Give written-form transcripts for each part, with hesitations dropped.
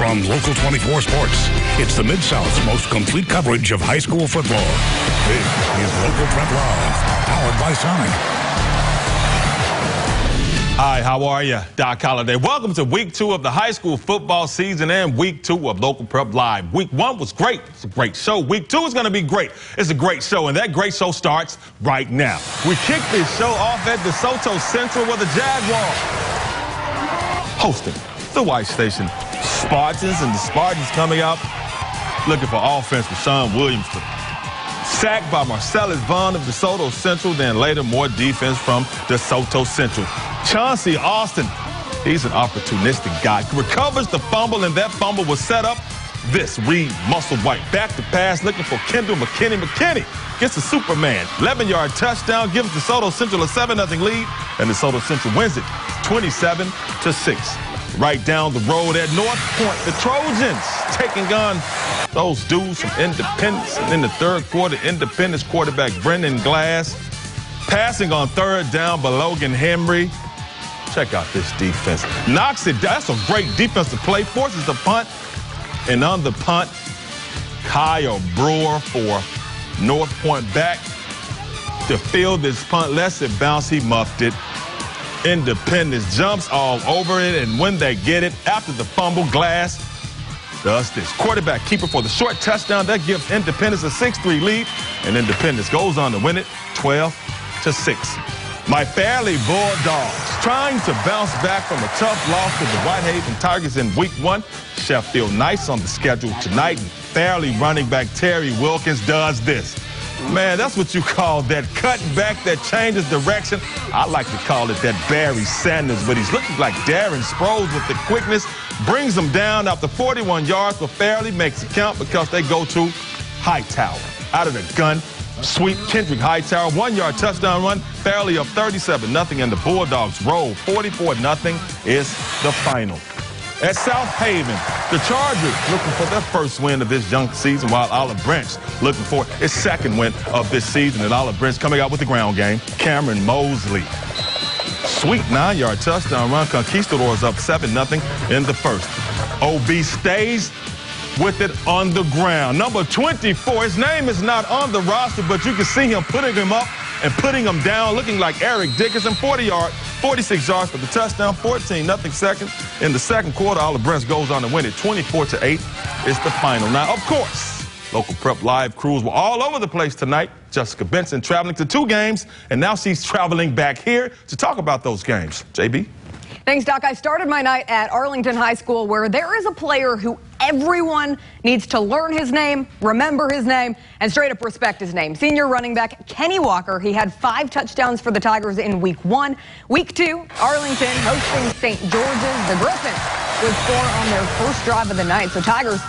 From Local 24 Sports, it's the Mid-South's most complete coverage of high school football. This is Local Prep Live, powered by Sonic. Hi, how are you? Doc Holliday. Welcome to week 2 of the high school football season and week 2 of Local Prep Live. Week 1 was great. It's a great show. Week 2 is going to be great. It's a great show, and that great show starts right now. We kick this show off at DeSoto Central with the Jaguars hosting the White Station Spartans, and the Spartans coming out looking for offense with Sean Williams. Sacked by Marcellus Vaughn of DeSoto Central, then later more defense from DeSoto Central. Chauncey Austin, he's an opportunistic guy. Recovers the fumble, and that fumble was set up. This Reed Musselwhite back to pass, looking for Kendall McKinney. McKinney gets a Superman 11-yard touchdown, gives DeSoto Central a 7-0 lead, and DeSoto Central wins it 27-6. Right down the road at North Point, the Trojans taking on those dudes from Independence. And in the third quarter, Independence quarterback Brendan Glass passing on third down by Logan Henry. Check out this defense. Knocks it down. That's a great defensive play. Forces the punt. And on the punt, Kyle Brewer for North Point back to field this punt. Lets it bounce. He muffed it. Independence jumps all over it, and when they get it, after the fumble, Glass does this. Quarterback keeper for the short touchdown. That gives Independence a 6-3 lead, and Independence goes on to win it 12-6. My Fairleigh Bulldogs trying to bounce back from a tough loss to the Whitehaven Tigers in week 1. Sheffield Knights on the schedule tonight, and Fairleigh running back Terry Wilkins does this. Man, that's what you call that cutting back that changes direction. I like to call it that Barry Sanders, but he's looking like Darren Sproles with the quickness. Brings them down after 41 yards, but Fairleigh makes it count because they go to Hightower. Out of the gun, sweep Kendrick Hightower, 1-yard touchdown run. Fairleigh up 37-0, and the Bulldogs roll 44-0 is the final. At South Haven, the Chargers looking for their first win of this young season, while Olive Branch looking for its second win of this season. And Olive Branch coming out with the ground game. Cameron Mosley. Sweet 9-yard touchdown run. Conquistadors up 7-0 in the first. OB stays with it on the ground. Number 24, his name is not on the roster, but you can see him putting him up and putting him down, looking like Eric Dickerson. 46 yards for the touchdown, 14-0 second. In the second quarter, Olive Branch goes on to win it 24-8 is the final. Now, of course, Local Prep Live crews were all over the place tonight. Jessica Benson traveling to 2 games, and now she's traveling back here to talk about those games. JB? Thanks, Doc. I started my night at Arlington High School, where there is a player who everyone needs to learn his name, remember his name, and straight up respect his name. Senior running back Kenny Walker. He had 5 touchdowns for the Tigers in week 1. Week 2, Arlington hosting St. George's. The Griffins would score on their first drive of the night. So Tigers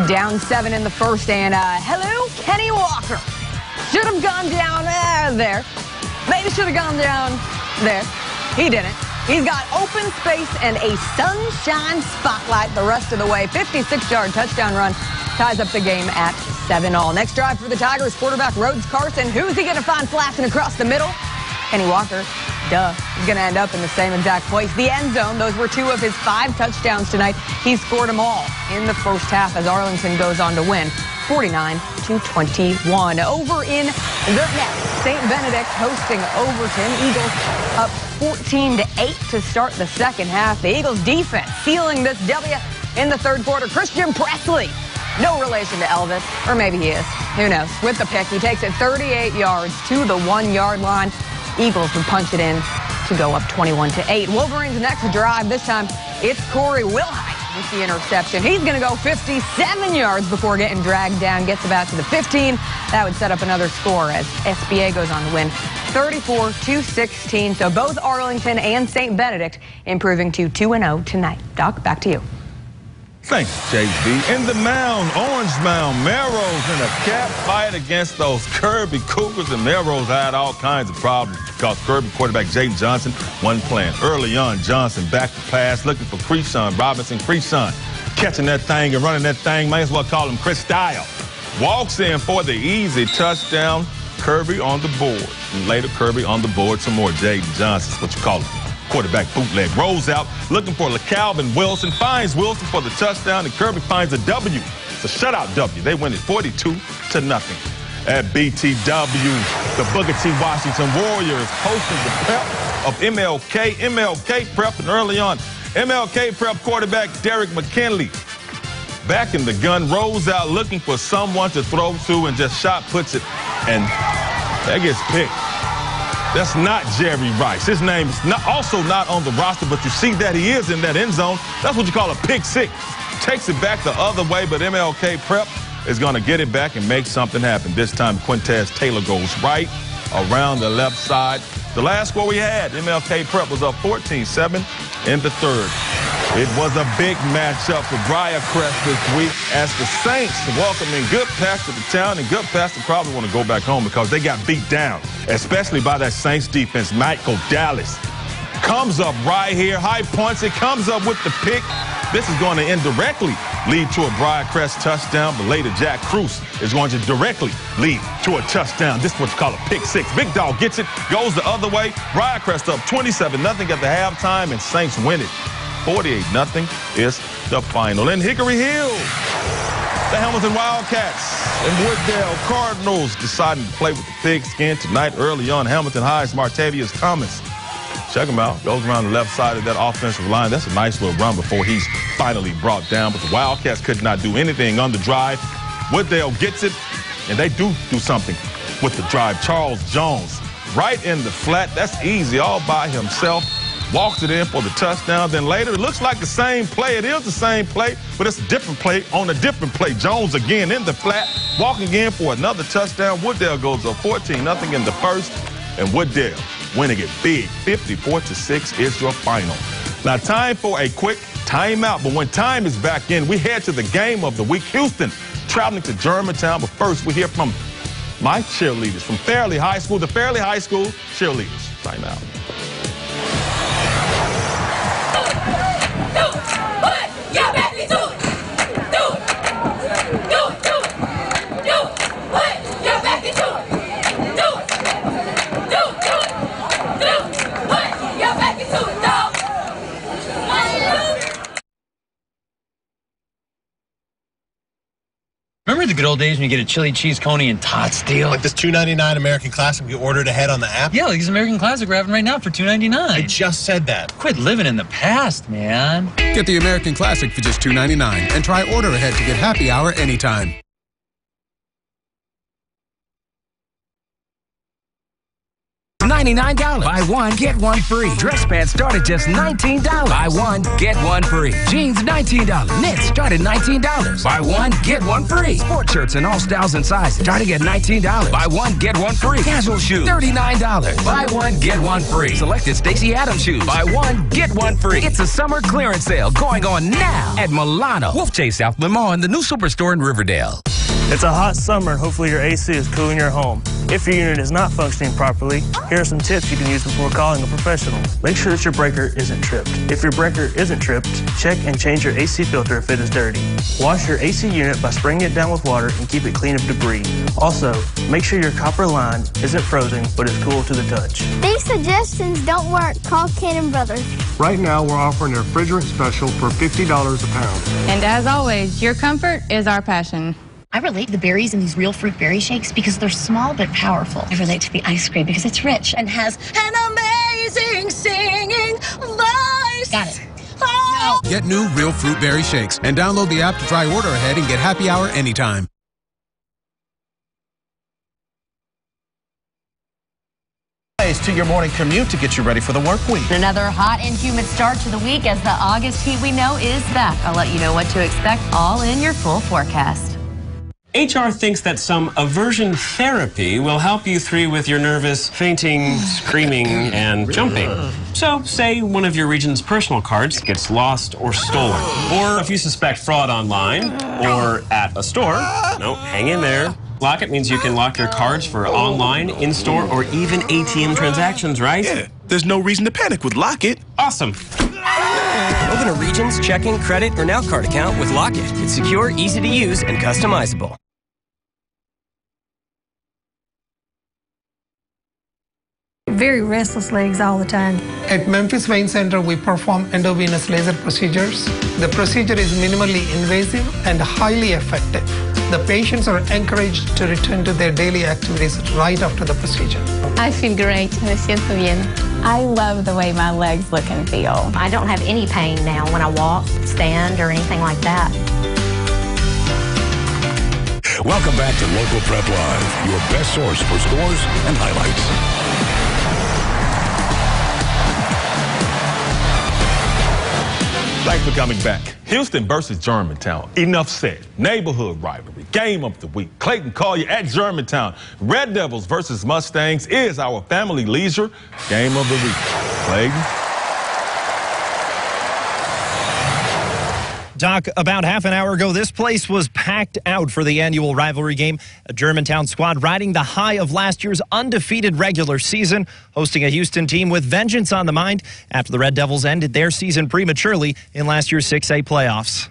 down 7 in the first. And hello, Kenny Walker. Should have gone down there. Maybe should have gone down there. He didn't. He's got open space and a sunshine spotlight the rest of the way. 56-yard touchdown run ties up the game at 7-all. Next drive for the Tigers, quarterback Rhodes Carson. Who's he going to find flashing across the middle? Kenny Walker. Duh. He's going to end up in the same exact place. The end zone. Those were 2 of his 5 touchdowns tonight. He scored them all in the first half as Arlington goes on to win 49-21. Over in the net, St. Benedict hosting Overton. Eagles up 14-8 to start the second half. The Eagles defense sealing this W in the third quarter. Christian Presley, no relation to Elvis, or maybe he is. Who knows? With the pick, he takes it 38 yards to the 1-yard line. Eagles would punch it in to go up 21-8. Wolverines' next drive, this time it's Corey Wilhite with the interception. He's going to go 57 yards before getting dragged down, gets about to the 15. That would set up another score as SBA goes on to win 34-16. So both Arlington and St. Benedict improving to 2-0 tonight. Doc, back to you. Thanks, JB. In the mound, Orange Mound, Melrose in a cat fight against those Kirby Cougars, and Melrose had all kinds of problems because Kirby quarterback Jaden Johnson wasn't playing. Early on, Johnson back to pass, looking for Creason Robinson. Creason catching that thing and running that thing. Might as well call him Chris Style. Walks in for the easy touchdown. Kirby on the board. And later, Kirby on the board some more. Jaden Johnson's what you call him. quarterback bootleg. Rolls out, looking for LeCalvin Wilson. Finds Wilson for the touchdown, and Kirby finds a W. It's a shutout W. They win it 42-0. At BTW, the Booker T. Washington Warriors hosting the prep of MLK. MLK prep, and early on, MLK prep quarterback Derek McKinley back in the gun, rolls out looking for someone to throw to, and just shot puts it, and that gets picked. That's not Jerry Rice. His name is also not on the roster, but you see that he is in that end zone. That's what you call a pick six. Takes it back the other way, but MLK prep is going to get it back and make something happen. This time, Quintez Taylor goes right around the left side. The last score we had, MLK prep was up 14-7 in the third. It was a big matchup for Briarcrest this week as the Saints welcoming Goodpaster to town, and Goodpaster probably want to go back home because they got beat down, especially by that Saints defense. Michael Dallas comes up right here, high points it, comes up with the pick. This is going to indirectly lead to a Briarcrest touchdown, but later Jack Cruz is going to directly lead to a touchdown. This is what you call a pick six. Big Dog gets it, goes the other way. Briarcrest up 27-0 at the halftime, and Saints win it. 48-0 is the final. In Hickory Hill, the Hamilton Wildcats and Wooddale Cardinals deciding to play with the pigskin tonight. Early on, Hamilton High's Martavius Thomas. Check him out. Goes around the left side of that offensive line. That's a nice little run before he's finally brought down. But the Wildcats could not do anything on the drive. Wooddale gets it, and they do something with the drive. Charles Jones right in the flat. That's easy all by himself. Walks it in for the touchdown. Then later, it looks like the same play. It is the same play, but it's a different play on a different play. Jones again in the flat, walking in for another touchdown. Wooddale goes up 14-0 in the first, and Wooddale winning it big. 54-6 is your final. Now, time for a quick timeout, but when time is back in, we head to the game of the week. Houston traveling to Germantown, but first we hear from my cheerleaders from Fairley High School, the Fairley High School cheerleaders. Timeout. Remember the good old days when you get a chili cheese coney and tots deal? Like this $2.99 American Classic you ordered ahead on the app? Yeah, like this American Classic we're having right now for $2.99. I just said that. Quit living in the past, man. Get the American Classic for just $2.99 and try order ahead to get happy hour anytime. $99. Buy one, get one free. Dress pants start at just $19. Buy one, get one free. Jeans, $19. Knits start at $19. Buy one, get one free. Sport shirts in all styles and sizes starting at $19. Buy one, get one free. Casual shoes, $39. Buy one, get one free. Selected Stacey Adams shoes. Buy one, get one free. It's a summer clearance sale going on now at Milano, Wolf Chase, South Lemont, and the new superstore in Riverdale. It's a hot summer. Hopefully your AC is cooling your home. If your unit is not functioning properly, here are some tips you can use before calling a professional. Make sure that your breaker isn't tripped. If your breaker isn't tripped, check and change your AC filter if it is dirty. Wash your AC unit by spraying it down with water and keep it clean of debris. Also, make sure your copper line isn't frozen but is cool to the touch. These suggestions don't work. Call Cannon Brothers. Right now, we're offering a refrigerant special for $50 a pound. And as always, your comfort is our passion. I relate to the berries in these real fruit berry shakes because they're small but powerful. I relate to the ice cream because it's rich and has an amazing singing voice. Got it. Oh. Get new real fruit berry shakes and download the app to try order ahead and get happy hour anytime. To your morning commute to get you ready for the work week. Another hot and humid start to the week as the August heat we know is back. I'll let you know what to expect all in your full forecast. HR thinks that some aversion therapy will help you through with your nervous fainting, screaming, and jumping. So, say one of your region's personal cards gets lost or stolen. Or if you suspect fraud online or at a store, no, hang in there. Lock It means you can lock your cards for online, in-store, or even ATM transactions, right? Yeah, there's no reason to panic with Lock It. Awesome. Open a Regions, checking, credit, or Now Card account with Lock It. It's secure, easy to use, and customizable. very restless legs all the time. At Memphis Vein Center, we perform endovenous laser procedures. The procedure is minimally invasive and highly effective. The patients are encouraged to return to their daily activities right after the procedure. I feel great. Me siento bien. I love the way my legs look and feel. I don't have any pain now when I walk, stand, or anything like that. Welcome back to Local Prep Live, your best source for scores and highlights. Thanks for coming back. Houston versus Germantown. Enough said. Neighborhood rivalry. Game of the week. Clayton Collier at Germantown. Red Devils versus Mustangs is our family leisure game of the week. Clayton. Doc, about half an hour ago, this place was packed out for the annual rivalry game. A Germantown squad riding the high of last year's undefeated regular season, hosting a Houston team with vengeance on the mind after the Red Devils ended their season prematurely in last year's 6A playoffs.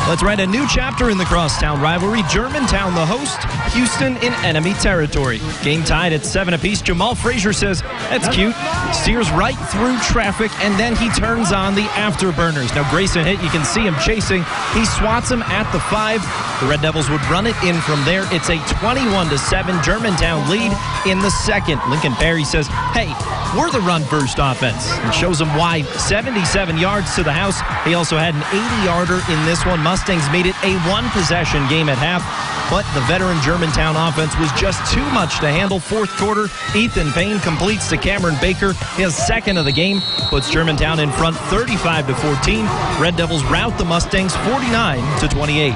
Let's write a new chapter in the crosstown rivalry. Germantown the host, Houston in enemy territory. Game tied at 7 apiece. Jamal Frazier says, that's cute. Steers right through traffic, and then he turns on the afterburners. Now Grayson hit, you can see him chasing. He swats him at the 5. The Red Devils would run it in from there. It's a 21-7 Germantown lead in the second. Lincoln Perry says, hey, we're the run-first offense, and shows him why. 77 yards to the house. He also had an 80-yarder in this one. Mustangs made it a one-possession game at half, but the veteran Germantown offense was just too much to handle. Fourth quarter, Ethan Payne completes to Cameron Baker, his second of the game, puts Germantown in front 35-14. Red Devils rout the Mustangs 49-28.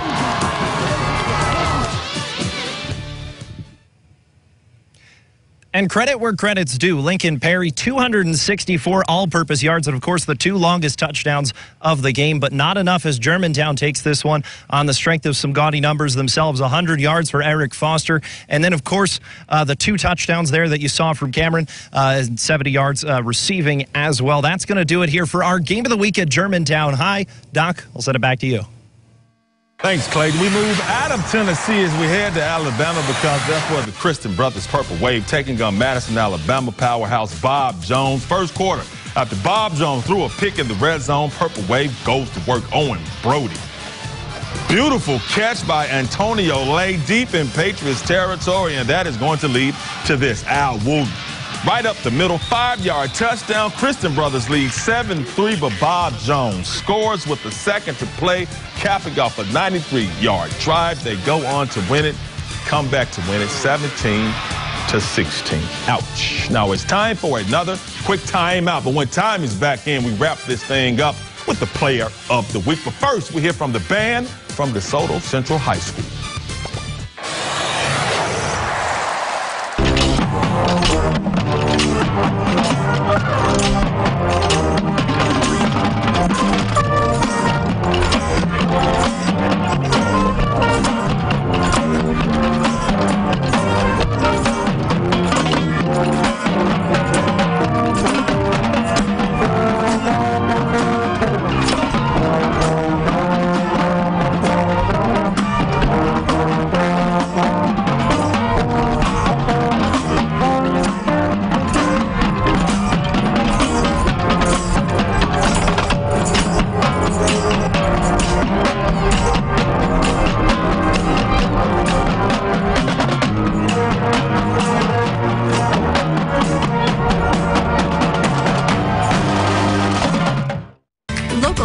And credit where credit's due. Lincoln Perry, 264 all-purpose yards, and of course the 2 longest touchdowns of the game, but not enough as Germantown takes this one on the strength of some gaudy numbers themselves. 100 yards for Eric Foster, and then of course the 2 touchdowns there that you saw from Cameron, 70 yards receiving as well. That's going to do it here for our game of the week at Germantown High. Doc, I'll send it back to you. Thanks, Clayton. We move out of Tennessee as we head to Alabama because that's where the Christian Brothers Purple Wave taking on Madison, Alabama powerhouse Bob Jones. First quarter, after Bob Jones threw a pick in the red zone, Purple Wave goes to work. Owen Brody. Beautiful catch by Antonio Lay deep in Patriots territory, and that is going to lead to this. Al Wooten. Right up the middle, 5-yard touchdown. Christian Brothers lead 7-3, but Bob Jones scores with the second to play, capping off a 93-yard drive. They go on to win it, come back to win it, 17-16. Ouch. Now it's time for another quick timeout, but when time is back in, we wrap this thing up with the player of the week. But first, we hear from the band from DeSoto Central High School.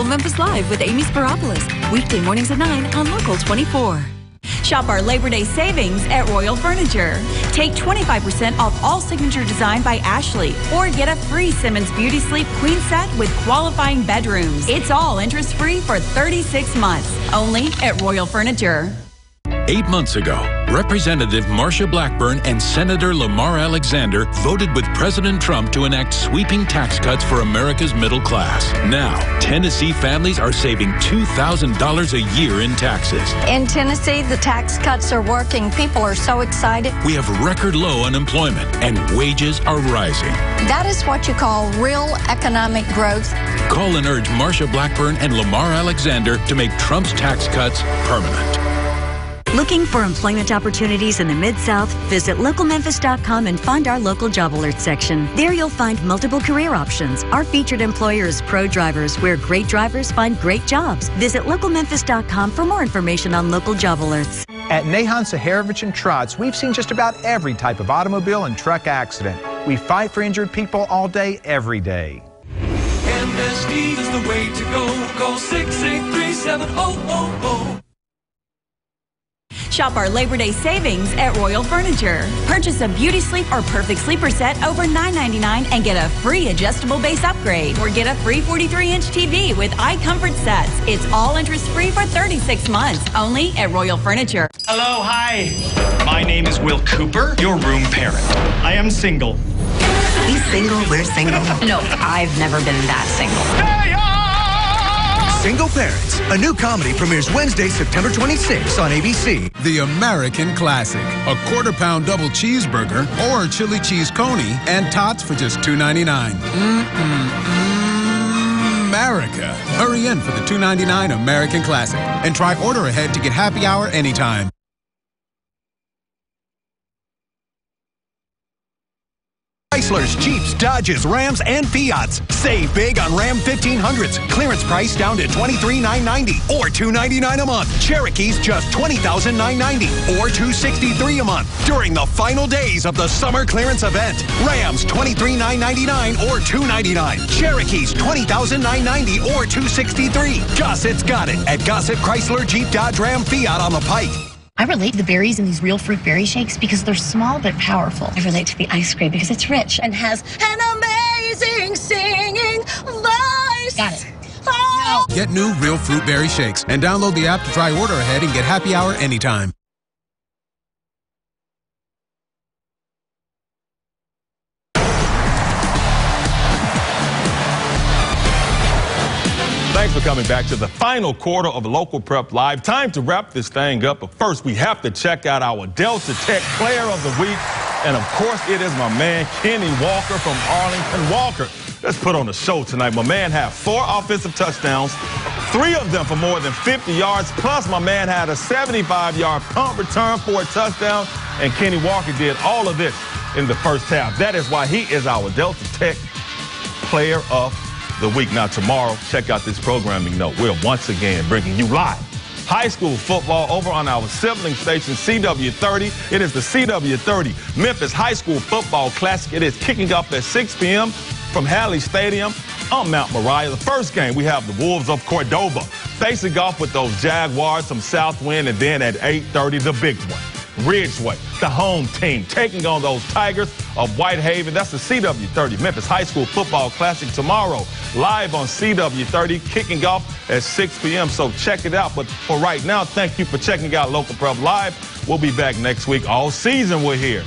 Memphis Live with Amy Spiropoulos. Weekday mornings at 9 on Local 24. Shop our Labor Day savings at Royal Furniture. Take 25% off all signature design by Ashley or get a free Simmons Beauty Sleep Queen set with qualifying bedrooms. It's all interest-free for 36 months. Only at Royal Furniture. 8 months ago, Representative Marsha Blackburn and Senator Lamar Alexander voted with President Trump to enact sweeping tax cuts for America's middle class. Now, Tennessee families are saving $2,000 a year in taxes. In Tennessee, the tax cuts are working. People are so excited. We have record low unemployment and wages are rising. That is what you call real economic growth. Call and urge Marsha Blackburn and Lamar Alexander to make Trump's tax cuts permanent. Looking for employment opportunities in the Mid-South? Visit localmemphis.com and find our local job alert section. There you'll find multiple career options. Our featured employer is Pro Drivers, where great drivers find great jobs. Visit localmemphis.com for more information on local job alerts. At Nahon Saharovich and Trotz, we've seen just about every type of automobile and truck accident. We fight for injured people all day, every day. MSD is the way to go. Call 683-7000. Shop our Labor Day savings at Royal Furniture. Purchase a Beauty Sleep or Perfect Sleeper set over $9.99 and get a free adjustable base upgrade. Or get a free 43-inch TV with iComfort sets. It's all interest-free for 36 months, only at Royal Furniture. Hello, hi. My name is Will Cooper, your room parent. I am single. He's single, we're single. No, I've never been that single. Single Parents, a new comedy premieres Wednesday, September 26th on ABC. The American Classic, a quarter-pound double cheeseburger or chili cheese coney and tots for just $2.99. America. Hurry in for the $2.99 American Classic and try order ahead to get happy hour anytime. Chryslers, Jeeps, Dodges, Rams, and Fiats. Save big on Ram 1500s. Clearance price down to $23,990 or $299 a month. Cherokees just $20,990 or $263 a month. During the final days of the summer clearance event. Rams $23,999 or $299. Cherokees $20,990 or $263. Gossett's got it at Gossett Chrysler, Jeep, Dodge, Ram, Fiat on the Pike. I relate to the berries in these real fruit berry shakes because they're small but powerful. I relate to the ice cream because it's rich and has an amazing singing voice. Got it. Oh. Get new real fruit berry shakes and download the app to try order ahead and get happy hour anytime. Thanks for coming back to the final quarter of Local Prep Live. Time to wrap this thing up, but first we have to check out our Delta Tech Player of the Week. And of course, it is my man, Kenny Walker from Arlington. Walker, let's put on the show tonight. My man had 4 offensive touchdowns, 3 of them for more than 50 yards, plus my man had a 75-yard punt return for a touchdown, and Kenny Walker did all of this in the first half. That is why he is our Delta Tech Player of the Week. Now, tomorrow, check out this programming note. We're once again bringing you live high school football over on our sibling station, CW30. It is the CW30 Memphis High School Football Classic. It is kicking off at 6 p.m. from Halley Stadium on Mount Moriah. The first game, we have the Wolves of Cordova facing off with those Jaguars from Southwind, and then at 8:30, the big one, Ridgeway, the home team, taking on those Tigers of Whitehaven. That's the CW30 Memphis High School Football Classic tomorrow, live on CW30, kicking off at 6 p.m. So check it out. But for right now, thank you for checking out Local Prep Live. We'll be back next week. All season we're here.